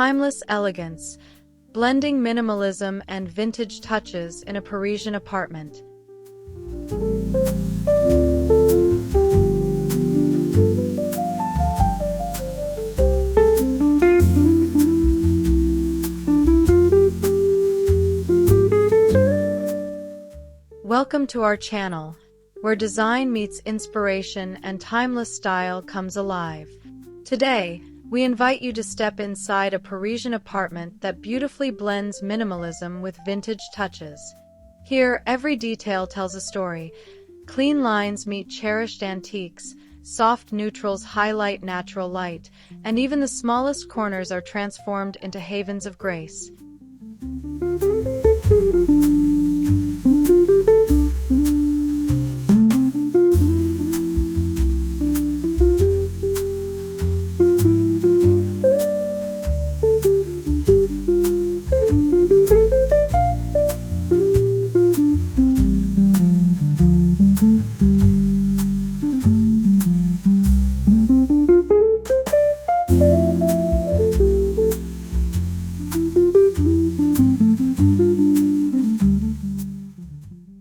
timeless elegance, blending minimalism and vintage touches in a Parisian apartment. Welcome to our channel, where design meets inspiration and timeless style comes alive. Today, we invite you to step inside a Parisian apartment that beautifully blends minimalism with vintage touches. Here, every detail tells a story. Clean lines meet cherished antiques, soft neutrals highlight natural light, and even the smallest corners are transformed into havens of grace.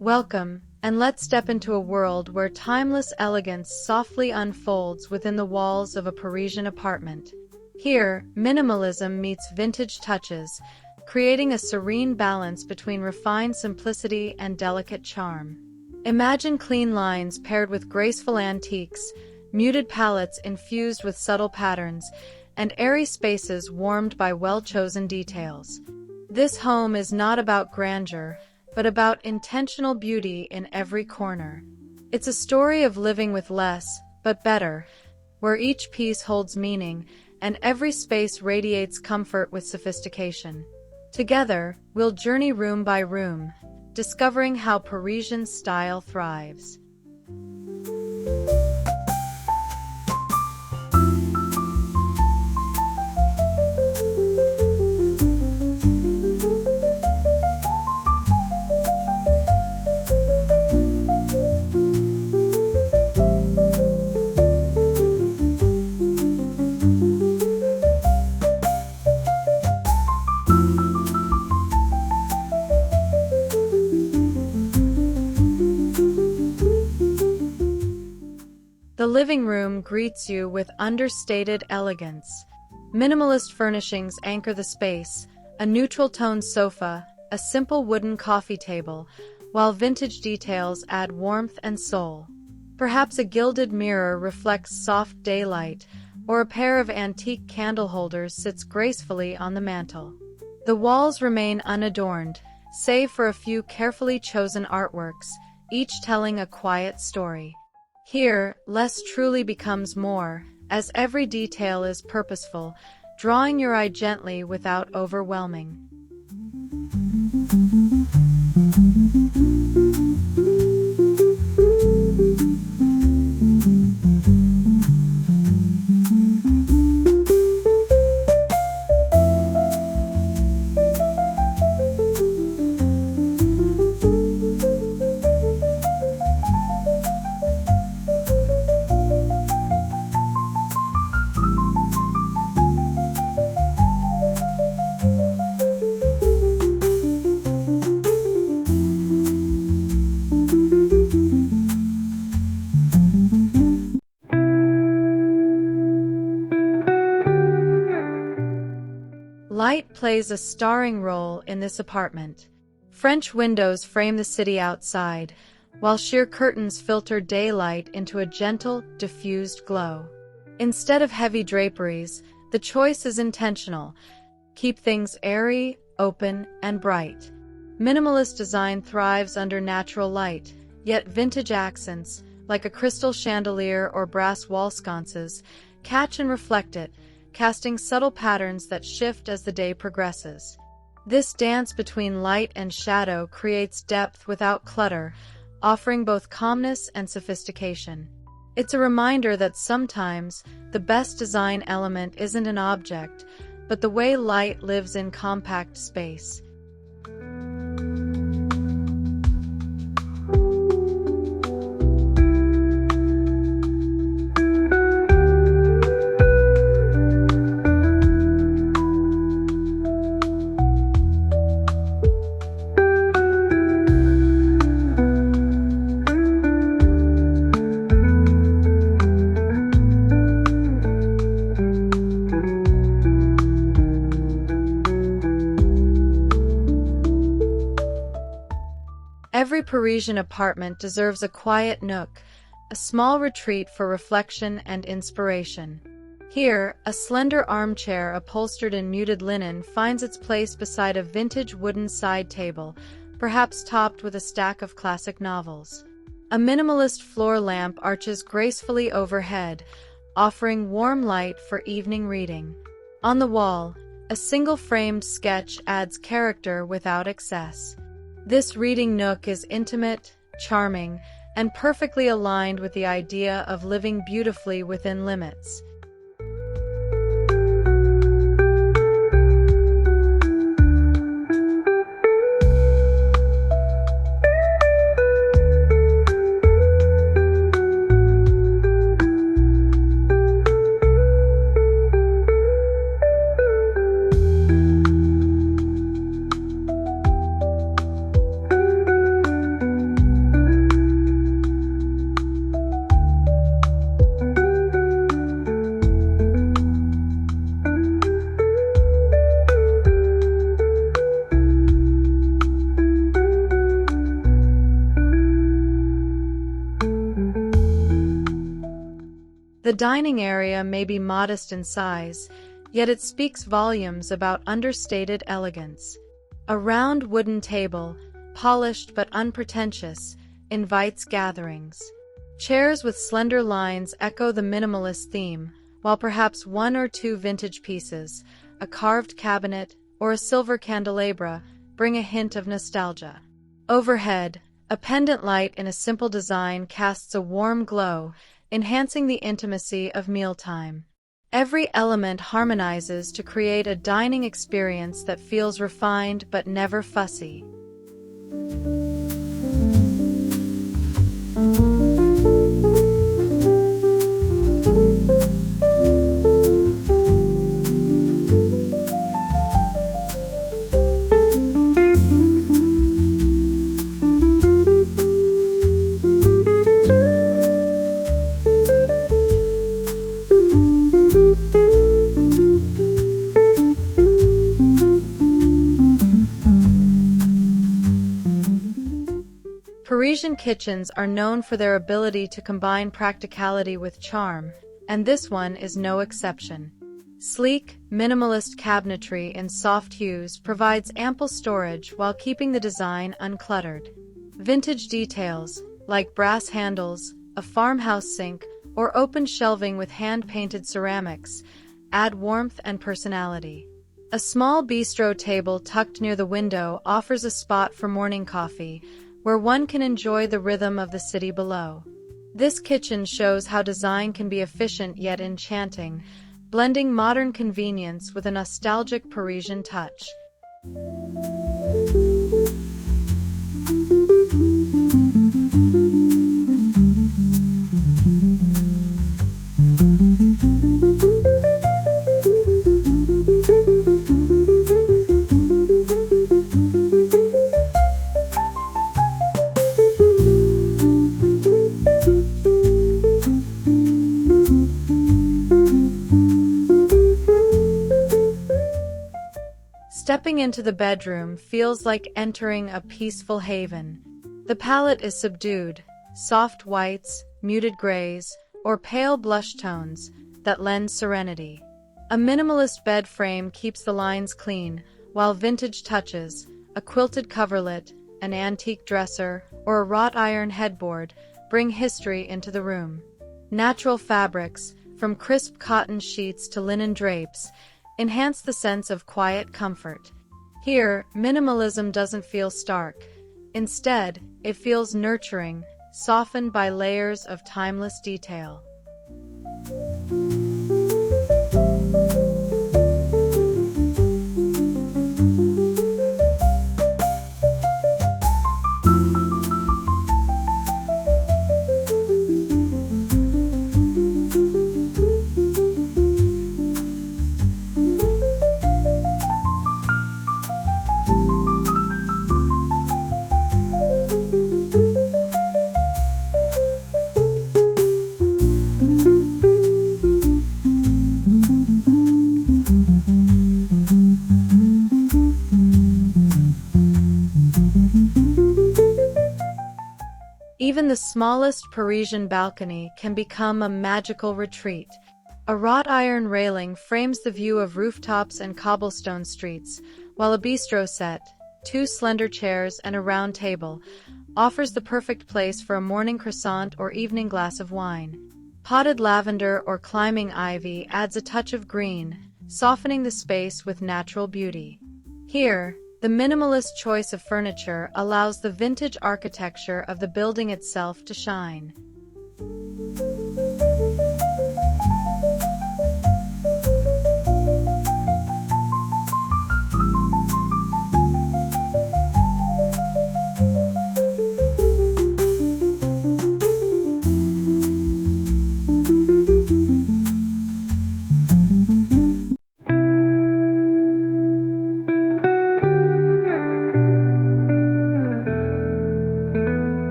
Welcome, and let's step into a world where timeless elegance softly unfolds within the walls of a Parisian apartment. Here, minimalism meets vintage touches, creating a serene balance between refined simplicity and delicate charm. Imagine clean lines paired with graceful antiques, muted palettes infused with subtle patterns, and airy spaces warmed by well-chosen details. This home is not about grandeur, but about intentional beauty in every corner. It's a story of living with less, but better, where each piece holds meaning and every space radiates comfort with sophistication. Together, we'll journey room by room, discovering how Parisian style thrives. The living room greets you with understated elegance. Minimalist furnishings anchor the space, a neutral-toned sofa, a simple wooden coffee table, while vintage details add warmth and soul. Perhaps a gilded mirror reflects soft daylight, or a pair of antique candle holders sits gracefully on the mantel. The walls remain unadorned, save for a few carefully chosen artworks, each telling a quiet story. Here, less truly becomes more, as every detail is purposeful, drawing your eye gently without overwhelming. Light plays a starring role in this apartment. French windows frame the city outside, while sheer curtains filter daylight into a gentle, diffused glow. Instead of heavy draperies, the choice is intentional. Keep things airy, open, and bright. Minimalist design thrives under natural light, yet vintage accents, like a crystal chandelier or brass wall sconces, catch and reflect it, casting subtle patterns that shift as the day progresses. This dance between light and shadow creates depth without clutter, offering both calmness and sophistication. It's a reminder that sometimes the best design element isn't an object, but the way light lives in compact space. Every Parisian apartment deserves a quiet nook, a small retreat for reflection and inspiration. Here, a slender armchair upholstered in muted linen finds its place beside a vintage wooden side table, perhaps topped with a stack of classic novels. A minimalist floor lamp arches gracefully overhead, offering warm light for evening reading. On the wall, a single-framed sketch adds character without excess. This reading nook is intimate, charming, and perfectly aligned with the idea of living beautifully within limits. The dining area may be modest in size, yet it speaks volumes about understated elegance. A round wooden table, polished but unpretentious, invites gatherings. Chairs with slender lines echo the minimalist theme, while perhaps one or two vintage pieces, a carved cabinet, or a silver candelabra, bring a hint of nostalgia. Overhead, a pendant light in a simple design casts a warm glow, enhancing the intimacy of mealtime. Every element harmonizes to create a dining experience that feels refined but never fussy. Parisian kitchens are known for their ability to combine practicality with charm, and this one is no exception. Sleek, minimalist cabinetry in soft hues provides ample storage while keeping the design uncluttered. Vintage details, like brass handles, a farmhouse sink, or open shelving with hand-painted ceramics, add warmth and personality. A small bistro table tucked near the window offers a spot for morning coffee, where one can enjoy the rhythm of the city below. This kitchen shows how design can be efficient yet enchanting, blending modern convenience with a nostalgic Parisian touch. Stepping into the bedroom feels like entering a peaceful haven. The palette is subdued, soft whites, muted grays, or pale blush tones that lend serenity. A minimalist bed frame keeps the lines clean, while vintage touches, a quilted coverlet, an antique dresser, or a wrought iron headboard, bring history into the room. Natural fabrics, from crisp cotton sheets to linen drapes, enhance the sense of quiet comfort. Here, minimalism doesn't feel stark. Instead, it feels nurturing, softened by layers of timeless detail. Even the smallest Parisian balcony can become a magical retreat. A wrought iron railing frames the view of rooftops and cobblestone streets, while a bistro set, two slender chairs and a round table, offers the perfect place for a morning croissant or evening glass of wine. Potted lavender or climbing ivy adds a touch of green, softening the space with natural beauty. Here, the minimalist choice of furniture allows the vintage architecture of the building itself to shine.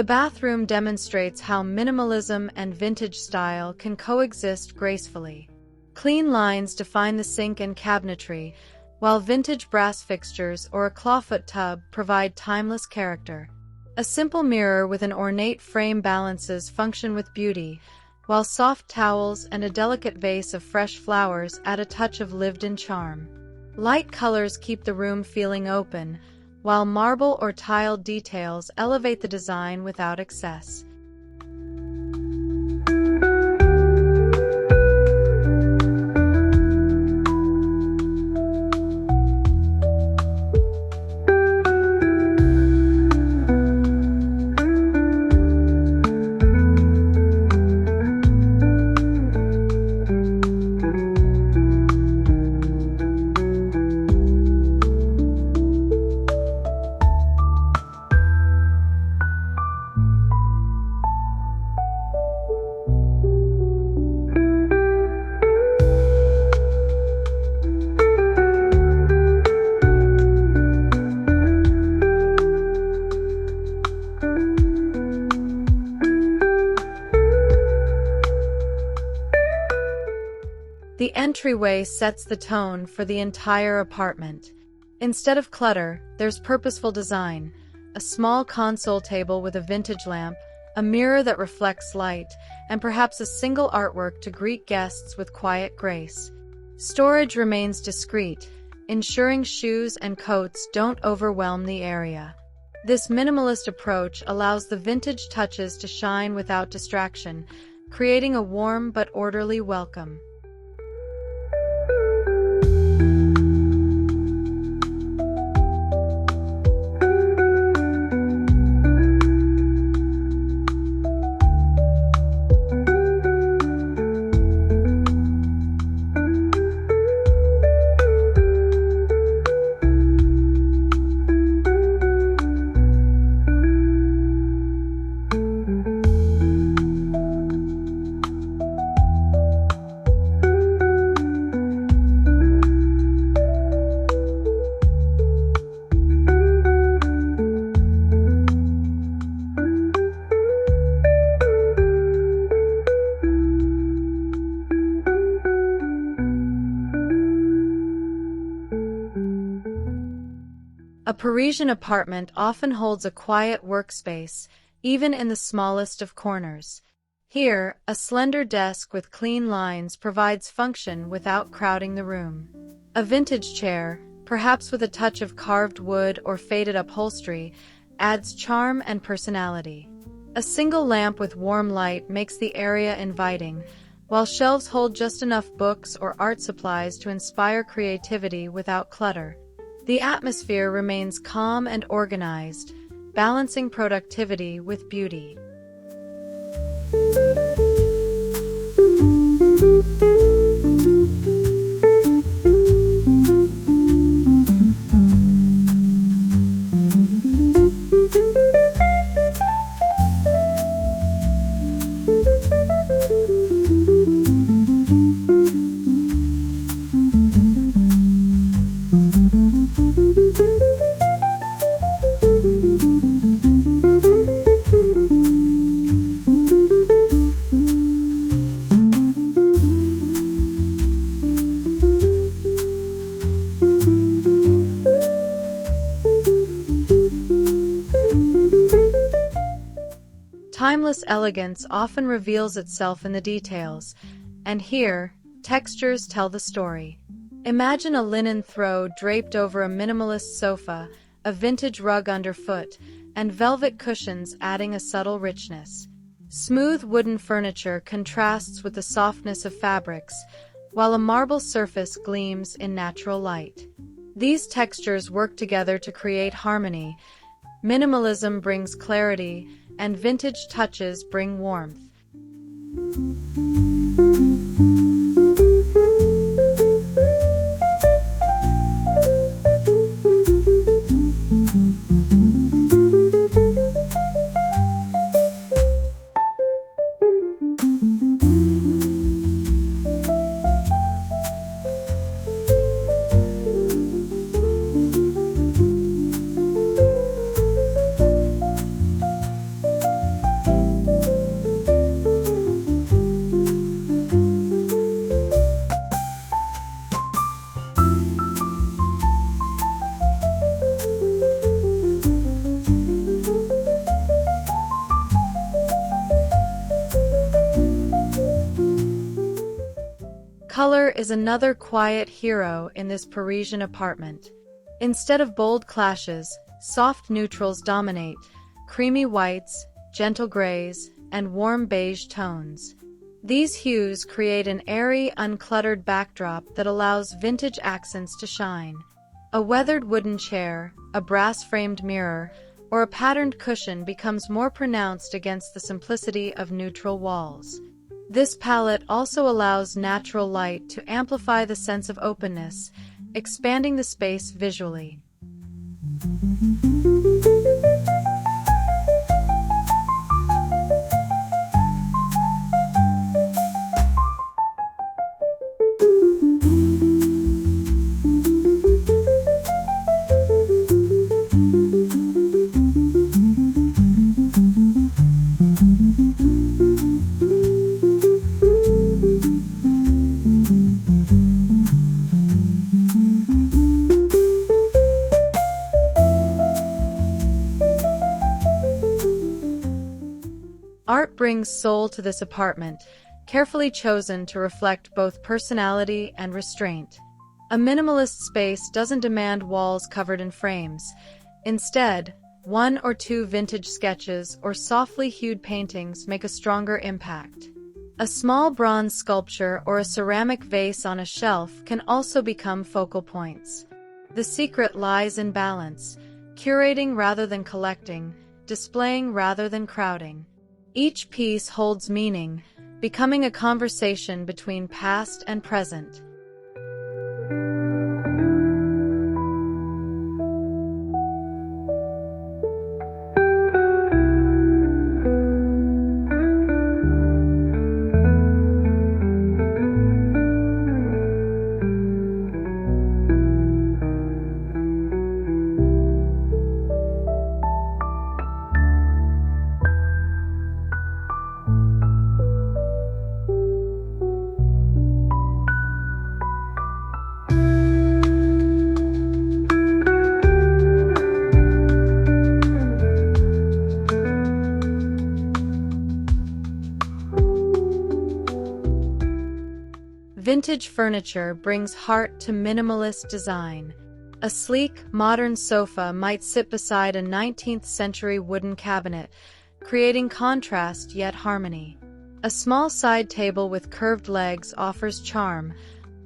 The bathroom demonstrates how minimalism and vintage style can coexist gracefully. Clean lines define the sink and cabinetry, while vintage brass fixtures or a clawfoot tub provide timeless character. A simple mirror with an ornate frame balances function with beauty, while soft towels and a delicate vase of fresh flowers add a touch of lived-in charm. Light colors keep the room feeling open, while marble or tiled details elevate the design without excess. The entryway sets the tone for the entire apartment. Instead of clutter, there's purposeful design. A small console table with a vintage lamp, a mirror that reflects light, and perhaps a single artwork to greet guests with quiet grace. Storage remains discreet, ensuring shoes and coats don't overwhelm the area. This minimalist approach allows the vintage touches to shine without distraction, creating a warm but orderly welcome. A Parisian apartment often holds a quiet workspace, even in the smallest of corners. Here, a slender desk with clean lines provides function without crowding the room. A vintage chair, perhaps with a touch of carved wood or faded upholstery, adds charm and personality. A single lamp with warm light makes the area inviting, while shelves hold just enough books or art supplies to inspire creativity without clutter. The atmosphere remains calm and organized, balancing productivity with beauty. Timeless elegance often reveals itself in the details, and here, textures tell the story. Imagine a linen throw draped over a minimalist sofa, a vintage rug underfoot, and velvet cushions adding a subtle richness. Smooth wooden furniture contrasts with the softness of fabrics, while a marble surface gleams in natural light. These textures work together to create harmony. Minimalism brings clarity, and vintage touches bring warmth. Color is another quiet hero in this Parisian apartment. Instead of bold clashes, soft neutrals dominate, creamy whites, gentle grays, and warm beige tones. These hues create an airy, uncluttered backdrop that allows vintage accents to shine. A weathered wooden chair, a brass-framed mirror, or a patterned cushion becomes more pronounced against the simplicity of neutral walls. This palette also allows natural light to amplify the sense of openness, expanding the space visually. Art brings soul to this apartment, carefully chosen to reflect both personality and restraint. A minimalist space doesn't demand walls covered in frames. Instead, one or two vintage sketches or softly hued paintings make a stronger impact. A small bronze sculpture or a ceramic vase on a shelf can also become focal points. The secret lies in balance, curating rather than collecting, displaying rather than crowding. Each piece holds meaning, becoming a conversation between past and present. Vintage furniture brings heart to minimalist design. A sleek, modern sofa might sit beside a 19th-century wooden cabinet, creating contrast yet harmony. A small side table with curved legs offers charm,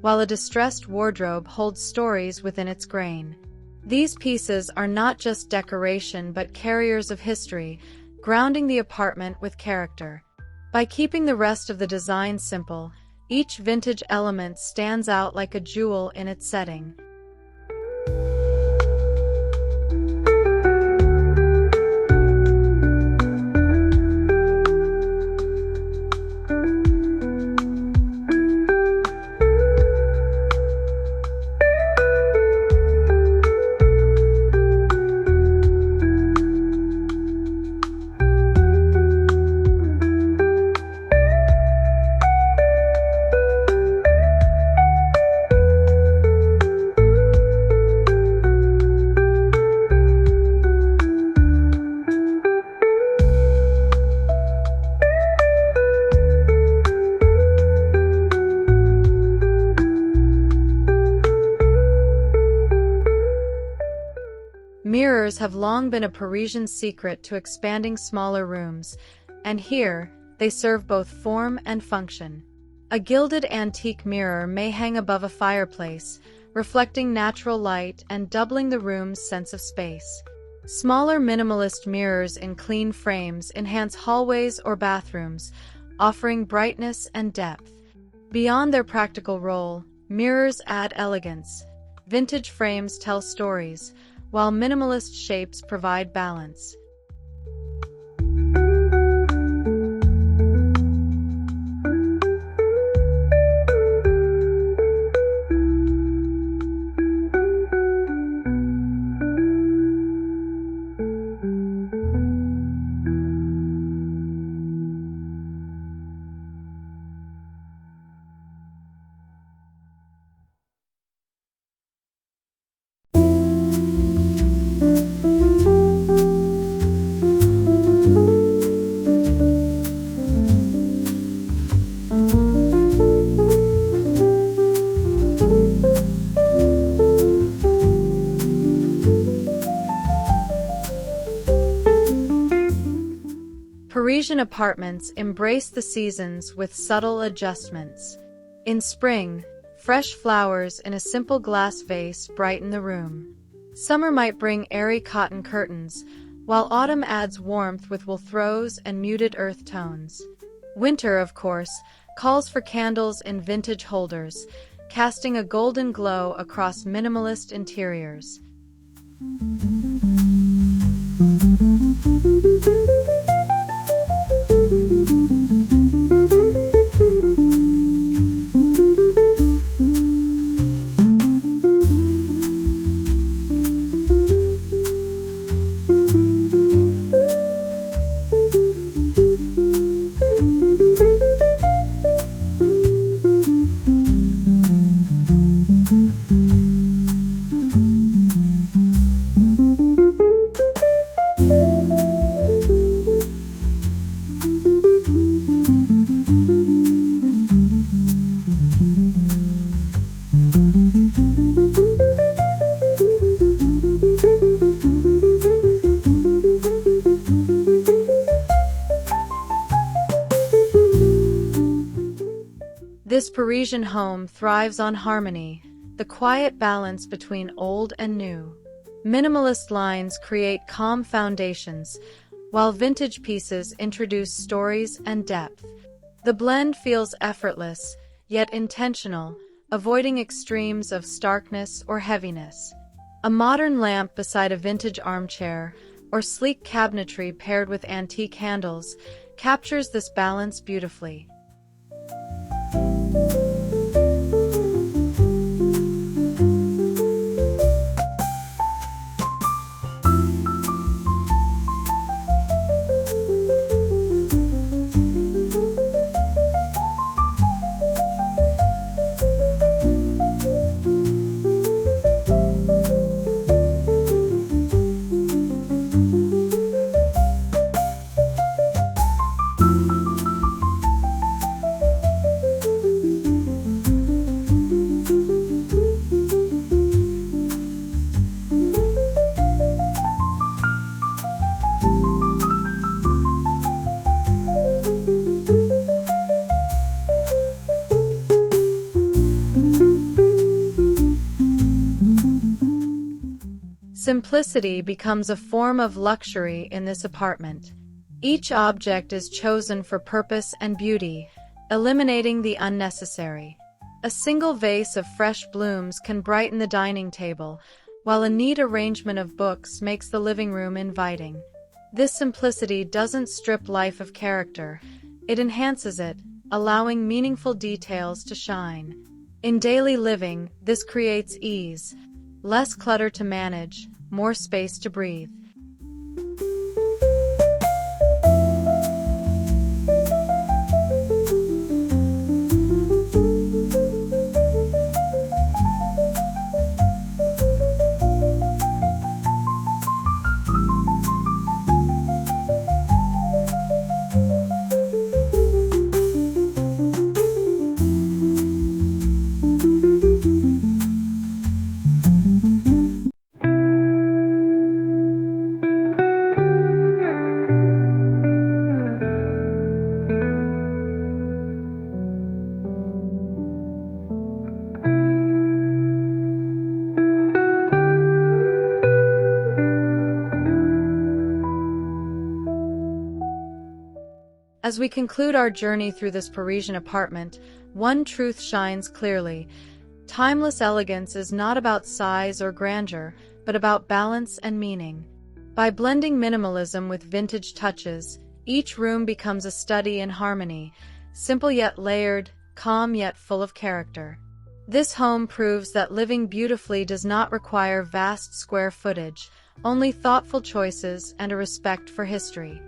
while a distressed wardrobe holds stories within its grain. These pieces are not just decoration but carriers of history, grounding the apartment with character. By keeping the rest of the design simple, each vintage element stands out like a jewel in its setting. mirrors have long been a Parisian secret to expanding smaller rooms, and here, they serve both form and function. A gilded antique mirror may hang above a fireplace, reflecting natural light and doubling the room's sense of space. Smaller minimalist mirrors in clean frames enhance hallways or bathrooms, offering brightness and depth. Beyond their practical role, mirrors add elegance. Vintage frames tell stories, while minimalist shapes provide balance. Parisian apartments embrace the seasons with subtle adjustments. In spring, fresh flowers in a simple glass vase brighten the room. Summer might bring airy cotton curtains, while autumn adds warmth with wool throws and muted earth tones. Winter, of course, calls for candles in vintage holders, casting a golden glow across minimalist interiors. This Parisian home thrives on harmony, the quiet balance between old and new. Minimalist lines create calm foundations, while vintage pieces introduce stories and depth. The blend feels effortless, yet intentional, avoiding extremes of starkness or heaviness. A modern lamp beside a vintage armchair, or sleek cabinetry paired with antique handles, captures this balance beautifully. Simplicity becomes a form of luxury in this apartment. Each object is chosen for purpose and beauty, eliminating the unnecessary. A single vase of fresh blooms can brighten the dining table, while a neat arrangement of books makes the living room inviting. This simplicity doesn't strip life of character, it enhances it, allowing meaningful details to shine. In daily living, this creates ease, less clutter to manage, more space to breathe. As we conclude our journey through this Parisian apartment, one truth shines clearly. Timeless elegance is not about size or grandeur, but about balance and meaning. By blending minimalism with vintage touches, each room becomes a study in harmony, simple yet layered, calm yet full of character. This home proves that living beautifully does not require vast square footage, only thoughtful choices and a respect for history.